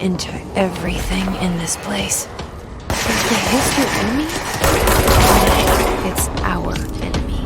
into everything in this place. Is the hiss your enemy? It's our enemy.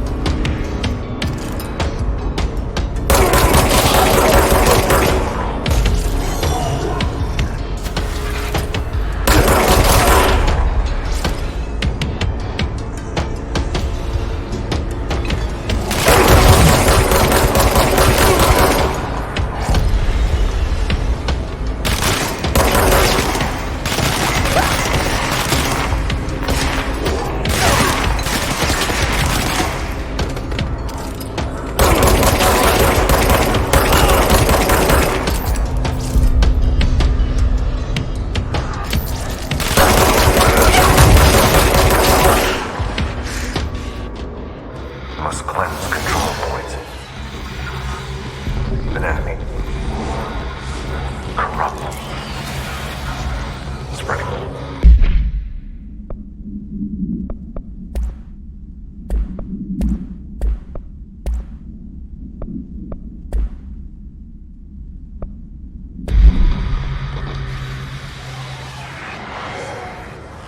Must cleanse control points. An enemy. Corrupt. Spreading.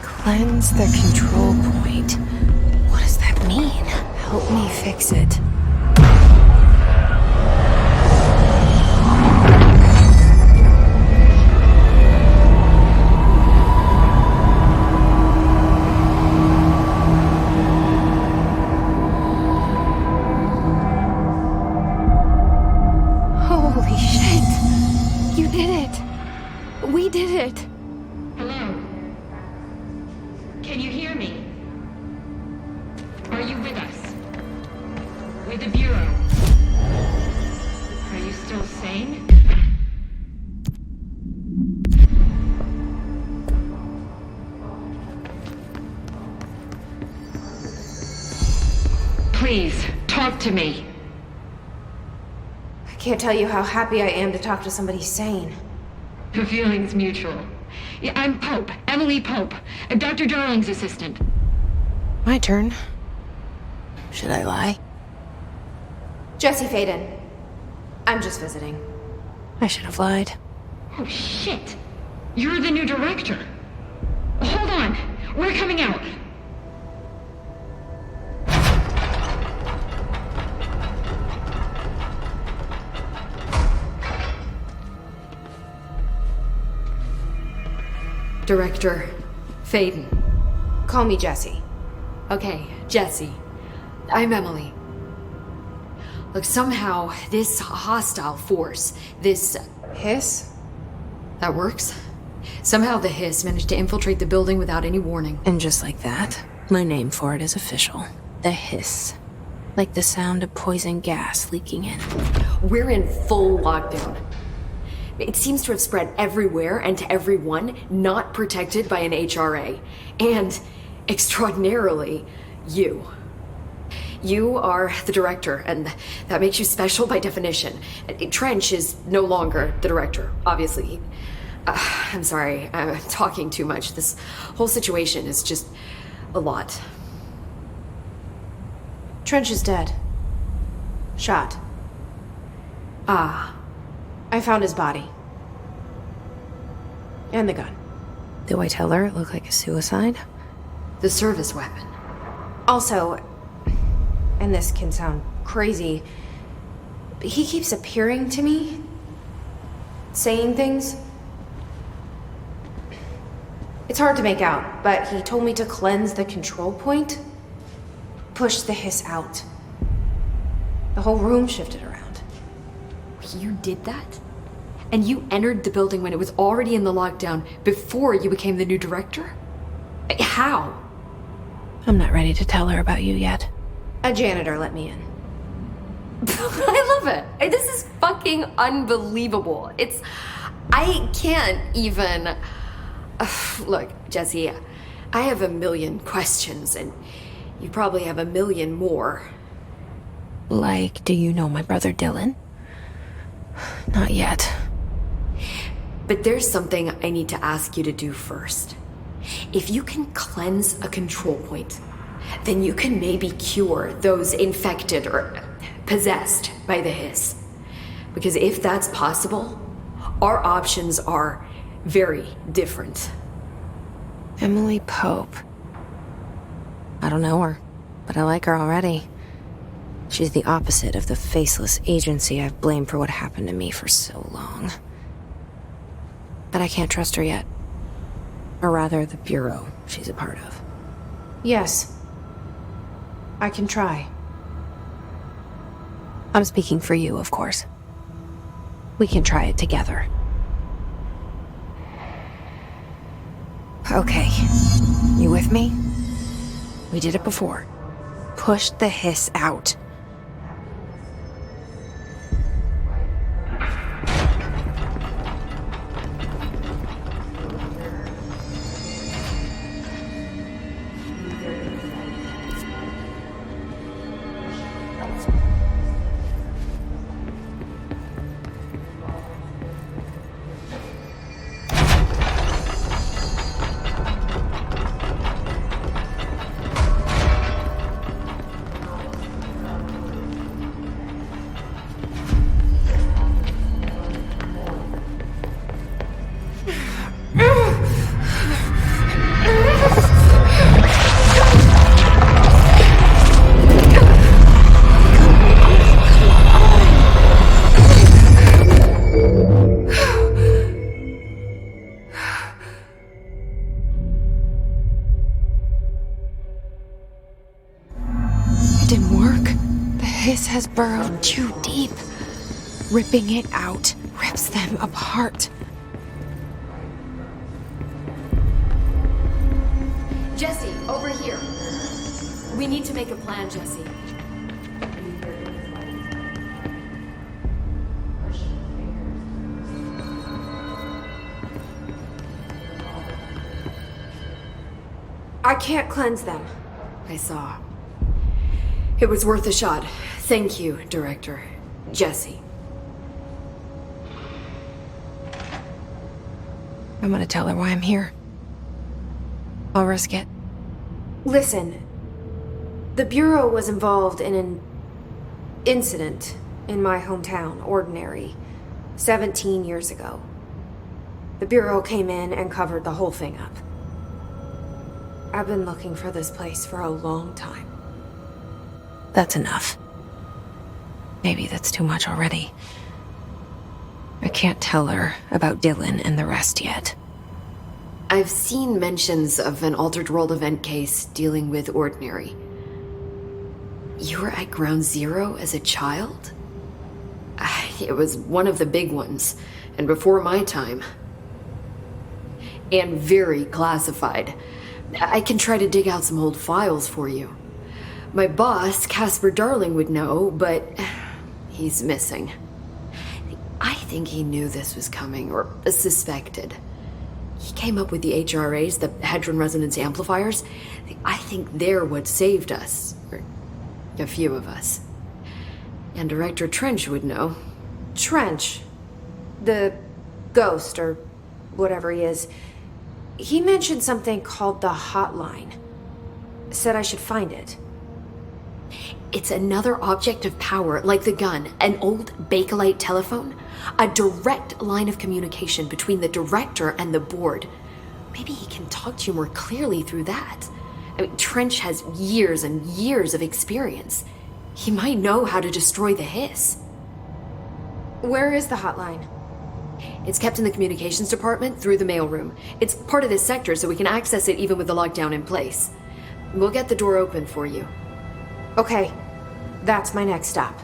Cleanse the control point. What does that mean? Help me fix it. Holy shit! You did it! We did it! Hello? Can you hear me? Are you with us? With the Bureau? Are you still sane? Please, talk to me. I can't tell you how happy I am to talk to somebody sane. The feeling's mutual. Yeah, I'm Pope, Emily Pope, Dr. Darling's assistant. My turn. Should I lie? Jessie Faden. I'm just visiting. I should have lied. Oh, shit. You're the new director. Hold on. We're coming out. Director Faden. Call me Jessie. Okay, Jessie. I'm Emily. Look, somehow this hostile force, this... Hiss? that works? Somehow the hiss managed to infiltrate the building without any warning. And just like that, my name for it is official. The hiss. Like the sound of poison gas leaking in. We're in full lockdown. It seems to have spread everywhere and to everyone not protected by an HRA. And, extraordinarily, you. You are the director, and that makes you special by definition. Trench is no longer the director, obviously. I'm sorry, I'm talking too much. This whole situation is just a lot. Trench is dead. Shot. Ah. I found his body. And the gun. Do I tell her it looked like a suicide? The service weapon. Also, and this can sound crazy, but he keeps appearing to me, saying things. It's hard to make out, but he told me to cleanse the control point, push the hiss out. The whole room shifted around. You did that? And you entered the building when it was already in the lockdown before you became the new director? How? I'm not ready to tell her about you yet. A janitor let me in. I love it. This is fucking unbelievable. I can't even... Look, Jessie, I have a million questions, and you probably have a million more. Like, do you know my brother Dylan? Not yet. But there's something I need to ask you to do first. If you can cleanse a control point, then you can maybe cure those infected or possessed by the hiss. Because if that's possible, our options are very different. Emily Pope. I don't know her, but I like her already. She's the opposite of the faceless agency I've blamed for what happened to me for so long. But I can't trust her yet. Or rather, the bureau she's a part of. Yes. I can try. I'm speaking for you, of course. We can try it together. Okay. You with me? We did it before. Push the hiss out. Has burrowed too deep. Ripping it out rips them apart. Jessie, over here. We need to make a plan, Jessie. I can't cleanse them. I saw. It was worth a shot. Thank you, Director. Jessie. I'm gonna tell her why I'm here. I'll risk it. Listen, the Bureau was involved in an incident in my hometown, Ordinary, 17 years ago. The Bureau came in and covered the whole thing up. I've been looking for this place for a long time. That's enough. Maybe that's too much already. I can't tell her about Dylan and the rest yet. I've seen mentions of an Altered World event case dealing with Ordinary. You were at Ground Zero as a child? It was one of the big ones, and before my time. And very classified. I can try to dig out some old files for you. My boss, Casper Darling, would know, but he's missing. I think he knew this was coming, or suspected. He came up with the HRAs, the Hadron Resonance Amplifiers. I think they're what saved us, or a few of us. And Director Trench would know. Trench? The ghost, or whatever he is. He mentioned something called the Hotline. Said I should find it. It's another object of power, like the gun, an old Bakelite telephone, a direct line of communication between the director and the board. Maybe he can talk to you more clearly through that. I mean, Trench has years and years of experience. He might know how to destroy the hiss. Where is the hotline? It's kept in the communications department through the mailroom. It's part of this sector, so we can access it even with the lockdown in place. We'll get the door open for you. Okay, that's my next stop.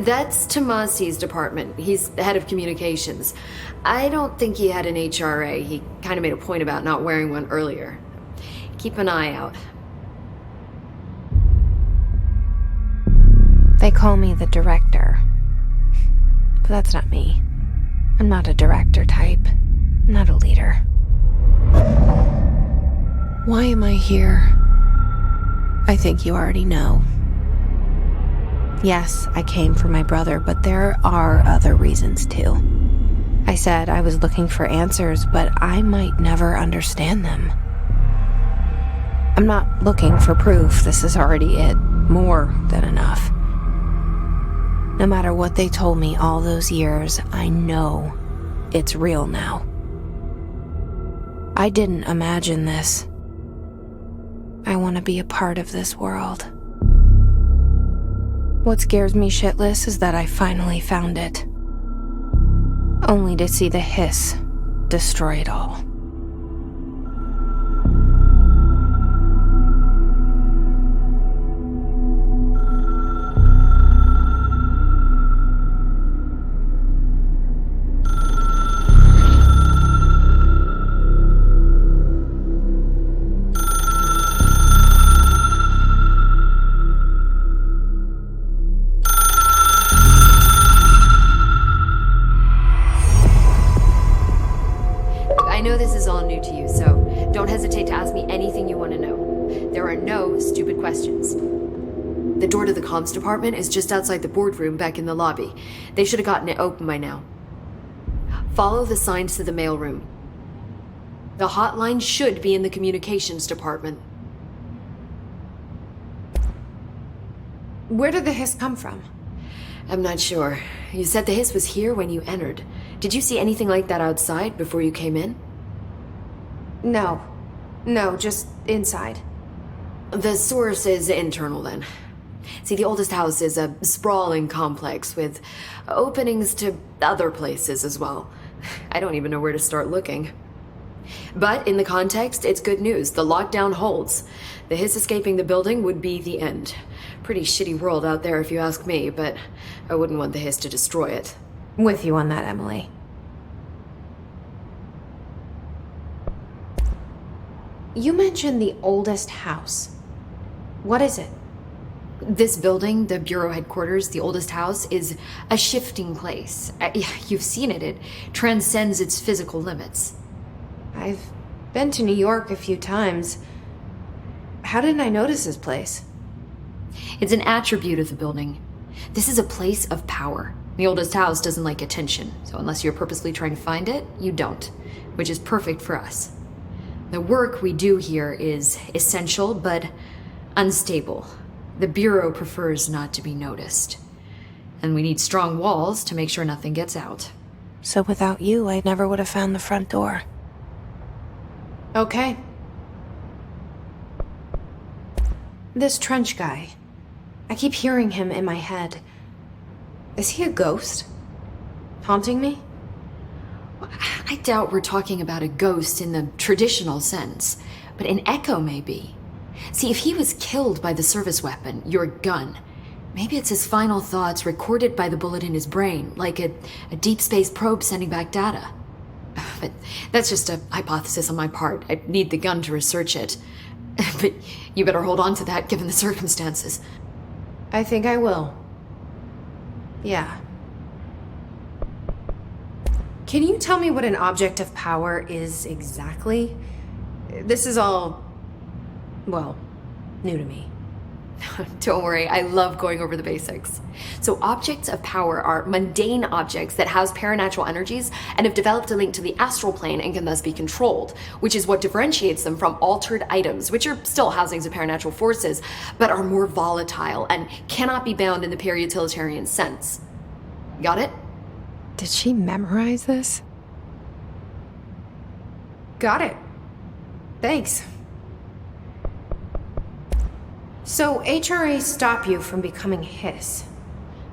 That's Tomasi's department. He's the head of communications. I don't think he had an HRA. He kind of made a point about not wearing one earlier. Keep an eye out. They call me the director. But that's not me. I'm not a director type. I'm not a leader. Why am I here? I think you already know. Yes, I came for my brother, but there are other reasons too. I said I was looking for answers, but I might never understand them. I'm not looking for proof. This is already it. More than enough. No matter what they told me all those years, I know it's real now. I didn't imagine this. I want to be a part of this world. What scares me shitless is that I finally found it. Only to see the hiss destroy it all. I know this is all new to you, so don't hesitate to ask me anything you want to know. There are no stupid questions. The door to the comms department is just outside the boardroom back in the lobby. They should have gotten it open by now. Follow the signs to the mailroom. The hotline should be in the communications department. Where did the hiss come from? I'm not sure. You said the hiss was here when you entered. Did you see anything like that outside before you came in? No. No, just inside. The source is internal then. See, the oldest house is a sprawling complex with openings to other places as well. I don't even know where to start looking. But in the context, it's good news. The lockdown holds. The hiss escaping the building would be the end. Pretty shitty world out there if you ask me, but I wouldn't want the hiss to destroy it. With you on that, Emily. You mentioned the oldest house. What is it? This building, the Bureau headquarters, the oldest house, is a shifting place. You've seen it. It transcends its physical limits. I've been to New York a few times. How didn't I notice this place? It's an attribute of the building. This is a place of power. The oldest house doesn't like attention, so unless you're purposely trying to find it, you don't, which is perfect for us. The work we do here is essential, but unstable. The Bureau prefers not to be noticed. And we need strong walls to make sure nothing gets out. So without you, I never would have found the front door. Okay. This Trench guy. I keep hearing him in my head. Is he a ghost? Haunting me? I doubt we're talking about a ghost in the traditional sense, but an echo maybe. See, if he was killed by the service weapon, your gun, maybe it's his final thoughts recorded by the bullet in his brain, like a deep space probe sending back data. But that's just a hypothesis on my part. I need the gun to research it. But you better hold on to that given the circumstances. I think I will. Yeah. Can you tell me what an object of power is exactly? This is all, well, new to me. Don't worry, I love going over the basics. So objects of power are mundane objects that house paranatural energies and have developed a link to the astral plane and can thus be controlled, which is what differentiates them from altered items, which are still housings of paranatural forces, but are more volatile and cannot be bound in the pure utilitarian sense. Got it? Did she memorize this? Got it. Thanks. So HRA stop you from becoming Hiss?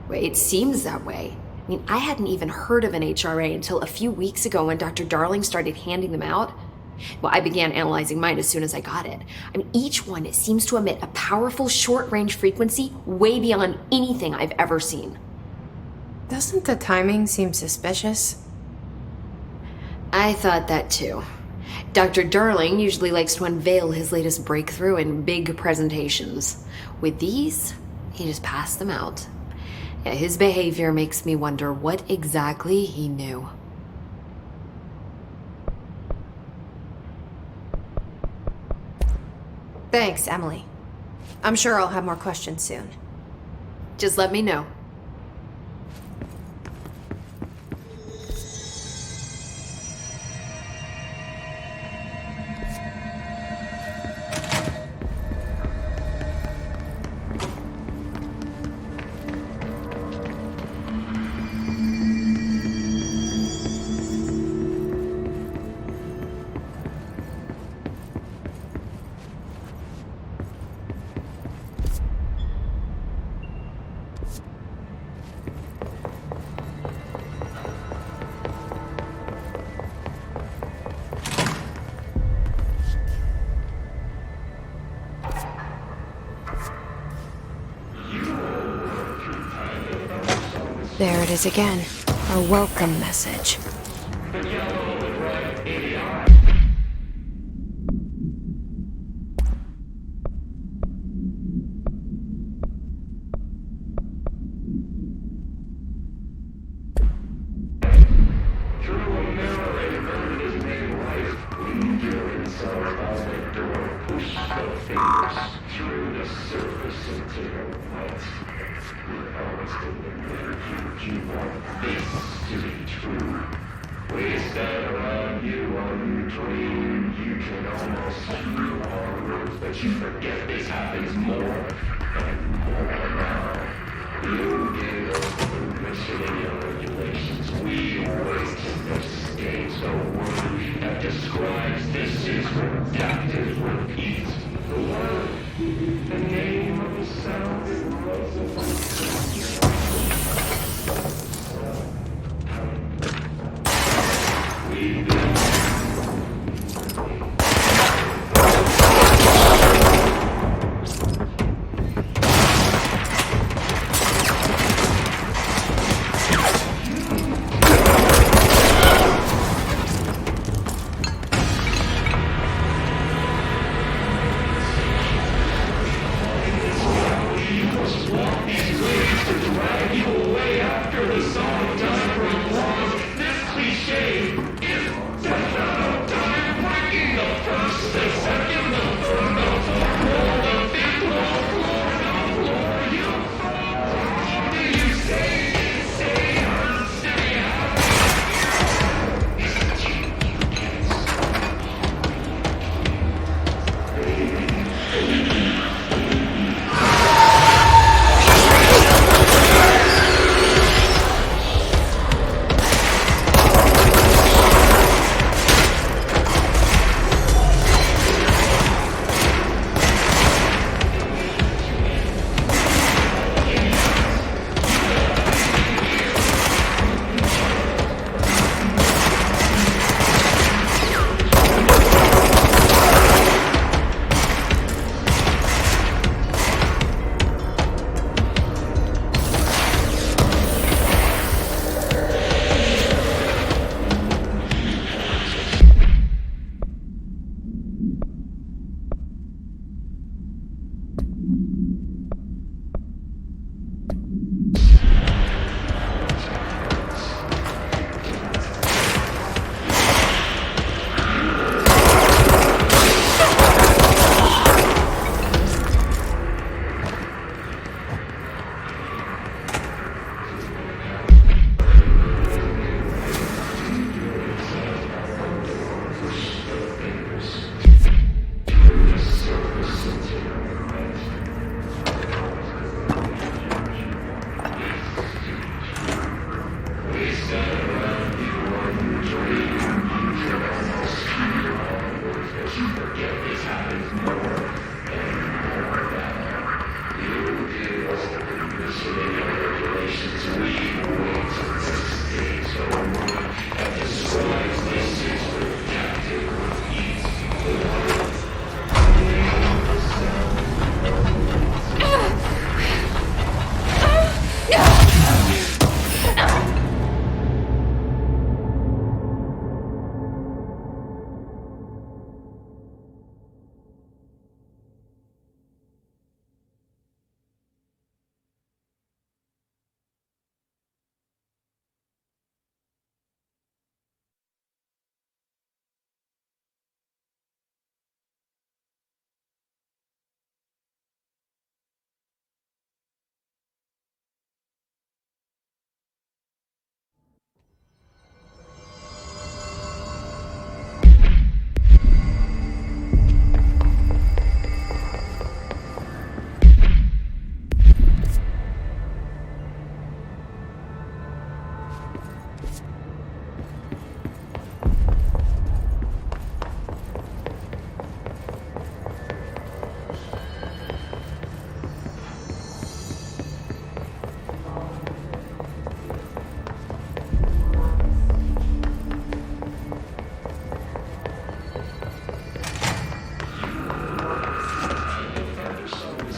Well, it seems that way. I mean, I hadn't even heard of an HRA until a few weeks ago when Dr. Darling started handing them out. Well, I began analyzing mine as soon as I got it. I mean, each one seems to emit a powerful short-range frequency way beyond anything I've ever seen. Doesn't the timing seem suspicious? I thought that too. Dr. Darling usually likes to unveil his latest breakthrough in big presentations. With these, he just passed them out. Yeah, his behavior makes me wonder what exactly he knew. Thanks, Emily. I'm sure I'll have more questions soon. Just let me know. There it is again. Our welcome message.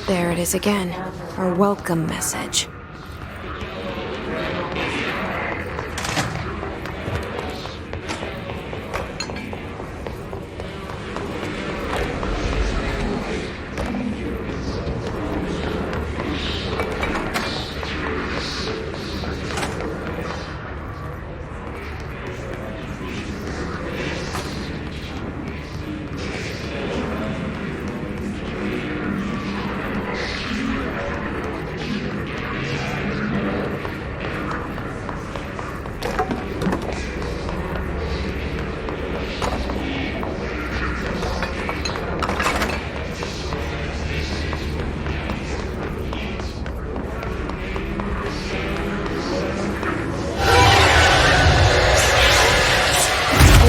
There it is again. Our welcome message.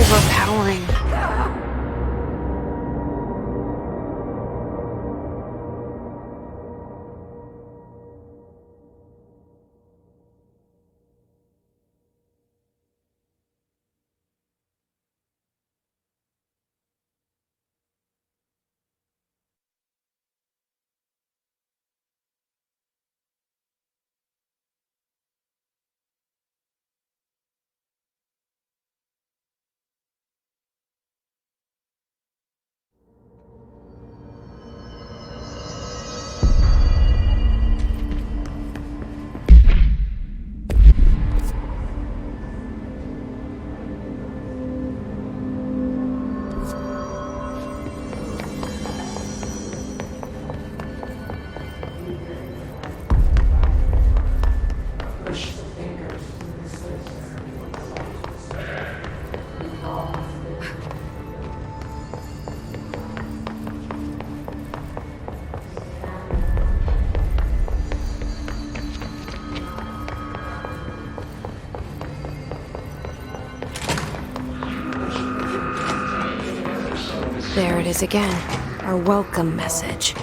overpowering. There it is again. Our welcome message.